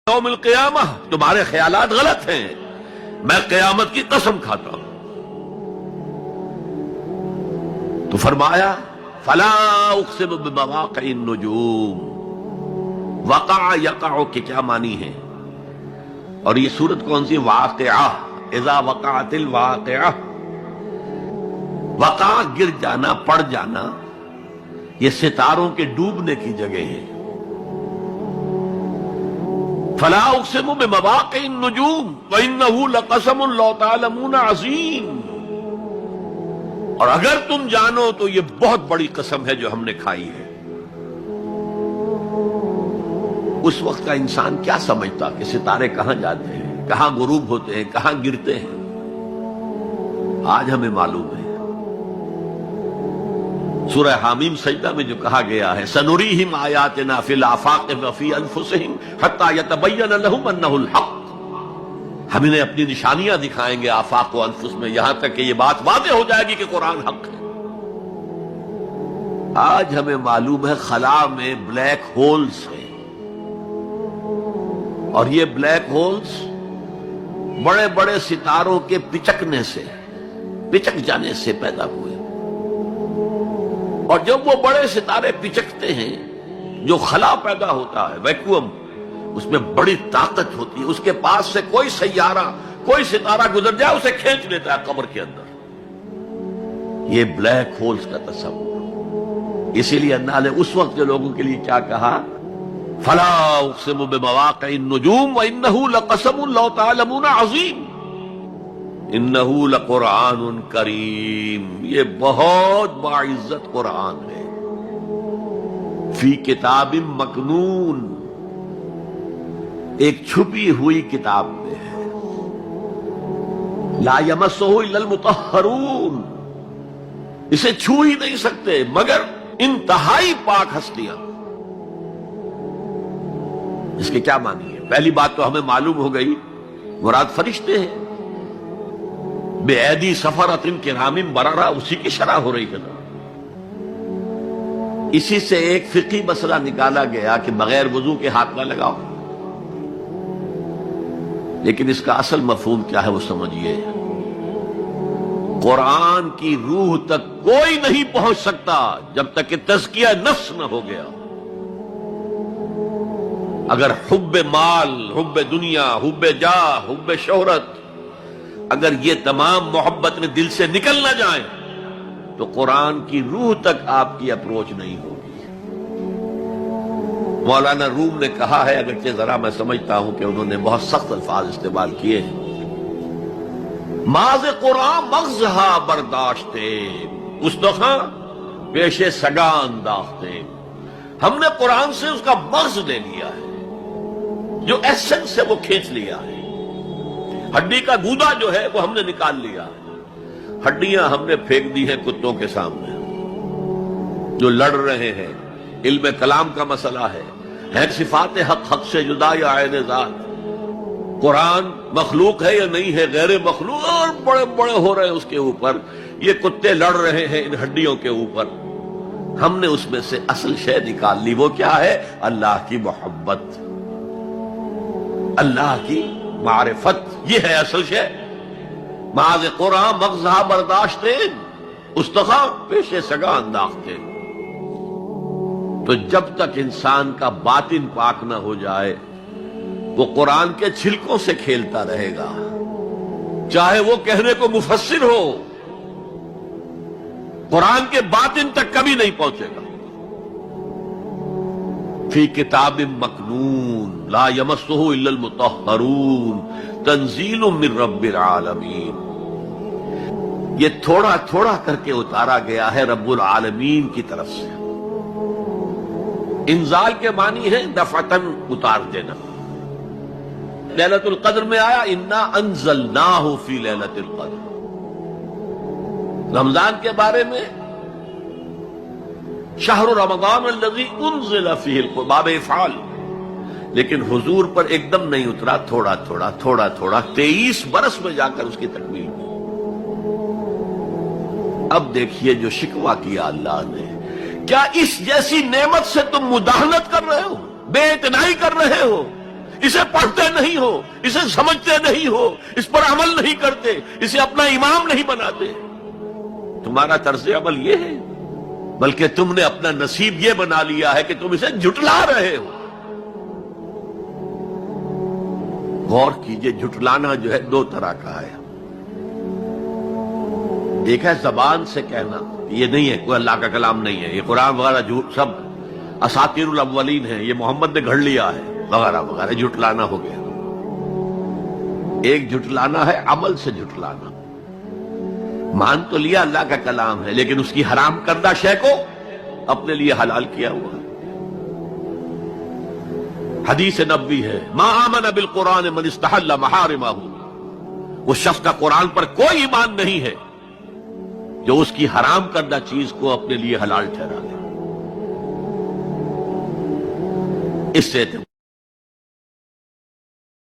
یوم القیامہ تمہارے خیالات غلط ہیں، میں قیامت کی قسم کھاتا ہوں۔ تو فرمایا فلا اقسم بمواقع النجوم، وقع یقع کے کیا معنی ہے؟ اور یہ سورت کون سی؟ واقعہ، اذا وقعت الواقعہ، وقع گر جانا، پڑ جانا، یہ ستاروں کے ڈوبنے کی جگہ ہے۔ فلا اقسم بمواقع النجوم وانه لقسم لو تعلمون عظیم، اور اگر تم جانو تو یہ بہت بڑی قسم ہے جو ہم نے کھائی ہے۔ اس وقت کا انسان کیا سمجھتا کہ ستارے کہاں جاتے ہیں، کہاں غروب ہوتے ہیں، کہاں گرتے ہیں؟ آج ہمیں معلوم ہے۔ سورہ حامیم سجدہ میں جو کہا گیا ہے سنریہم آیاتنا فی الآفاق وفی انفسہم حتی یتبین لہم انہ الحق، ہم انہیں اپنی نشانیاں دکھائیں گے آفاق و انفس میں، یہاں تک کہ یہ بات واضح ہو جائے گی کہ قرآن حق ہے۔ آج ہمیں معلوم ہے خلا میں بلیک ہولز ہیں، اور یہ بلیک ہولز بڑے بڑے ستاروں کے پچکنے سے، پچک جانے سے پیدا ہوئے، اور جب وہ بڑے ستارے پچکتے ہیں، جو خلا پیدا ہوتا ہے، ویکیوم، اس میں بڑی طاقت ہوتی ہے، اس کے پاس سے کوئی سیارہ، کوئی ستارہ گزر جائے اسے کھینچ لیتا ہے قبر کے اندر۔ یہ بلیک ہولز کا تصور۔ اسی لیے اللہ نے اس وقت کے لوگوں کے لیے کیا کہا؟ فلا اقسم بمواقع النجوم وانہ لقسم لو تعلمون عظیم، انہ لقرآن کریم، یہ بہت باعزت قرآن ہے، فی کتاب مکنون، ایک چھپی ہوئی کتاب میں ہے، لا یمسہ الا المطہرون، اسے چھو ہی نہیں سکتے مگر انتہائی پاک ہستیاں۔ اس کے کیا معنی ہے؟ پہلی بات تو ہمیں معلوم ہو گئی، مراد فرشتے ہیں، بے ایدی سفرۃ کرام بررہ، اسی کی شرح ہو رہی ہے نا۔ اسی سے ایک فقہی مسئلہ نکالا گیا کہ بغیر وضو کے ہاتھ نہ لگاؤ، لیکن اس کا اصل مفہوم کیا ہے وہ سمجھیے۔ قرآن کی روح تک کوئی نہیں پہنچ سکتا جب تک کہ تزکیہ نفس نہ ہو گیا۔ اگر حب مال، حب دنیا، حب جاہ، حب شہرت، اگر یہ تمام محبت میں دل سے نکل نہ جائیں تو قرآن کی روح تک آپ کی اپروچ نہیں ہوگی۔ مولانا روم نے کہا ہے، اگرچہ ذرا میں سمجھتا ہوں کہ انہوں نے بہت سخت الفاظ استعمال کیے ہیں، ماز قرآن مغزہا برداشتے استخاں پیش سگا انداختے، ہم نے قرآن سے اس کا مغز لے لیا ہے، جو ایسنس ہے وہ کھینچ لیا ہے، ہڈی کا گودا جو ہے وہ ہم نے نکال لیا، ہڈیاں ہم نے پھینک دی ہیں کتوں کے سامنے جو لڑ رہے ہیں۔ علم کلام کا مسئلہ ہے صفات حق حق سے جدا یا عین ذات، قرآن مخلوق ہے یا نہیں ہے، غیر مخلوق، اور بڑے بڑے ہو رہے ہیں اس کے اوپر، یہ کتے لڑ رہے ہیں ان ہڈیوں کے اوپر۔ ہم نے اس میں سے اصل شے نکال لی، وہ کیا ہے؟ اللہ کی محبت، اللہ کی معرفت، یہ ہے اصل شے۔ معاذ قرآن مغزہ برداشتے استخاں پیش سگا انداختے۔ تو جب تک انسان کا باطن پاک نہ ہو جائے وہ قرآن کے چھلکوں سے کھیلتا رہے گا، چاہے وہ کہنے کو مفسر ہو، قرآن کے باطن تک کبھی نہیں پہنچے گا۔ فی کتاب مکنون لا یمسہ الا المطہرون تنزیل من رب العالمین، یہ تھوڑا تھوڑا کر کے اتارا گیا ہے رب العالمین کی طرف سے۔ انزال کے معنی ہے دفعتاً اتار دینا۔ لیلۃ القدر میں آیا انا انزلناہ فی لیلۃ القدر، رمضان کے بارے میں شہر رمضان الذی انزل فیہ القرآن، باب افعال، لیکن حضور پر ایک دم نہیں اترا، تھوڑا تھوڑا تھوڑا تھوڑا، 23 برس میں جا کر اس کی تکمیل ہوئی۔ اب دیکھیے جو شکوہ کیا اللہ نے، کیا اس جیسی نعمت سے تم مداہنت کر رہے ہو، بے اعتنائی کر رہے ہو؟ اسے پڑھتے نہیں ہو، اسے سمجھتے نہیں ہو، اس پر عمل نہیں کرتے، اسے اپنا امام نہیں بناتے، تمہارا طرز عمل یہ ہے، بلکہ تم نے اپنا نصیب یہ بنا لیا ہے کہ تم اسے جھٹلا رہے ہو۔ غور کیجئے، جھٹلانا جو ہے دو طرح کا ہے۔ ایک ہے زبان سے کہنا، یہ نہیں ہے، کوئی اللہ کا کلام نہیں ہے، یہ قرآن وغیرہ جھوٹ سب اساطیر الاولین ہے، یہ محمد نے گھڑ لیا ہے وغیرہ وغیرہ، جھٹلانا ہو گیا۔ ایک جھٹلانا ہے عمل سے جھٹلانا، مان تو لیا اللہ کا کلام ہے لیکن اس کی حرام کردہ شے کو اپنے لیے حلال کیا ہوا ہے۔ حدیث نبوی ہے، ما آمن بالقرآن من استحل محارمہ، وہ شخص کا قرآن پر کوئی ایمان نہیں ہے جو اس کی حرام کردہ چیز کو اپنے لیے حلال ٹھہرا لے۔ اس سے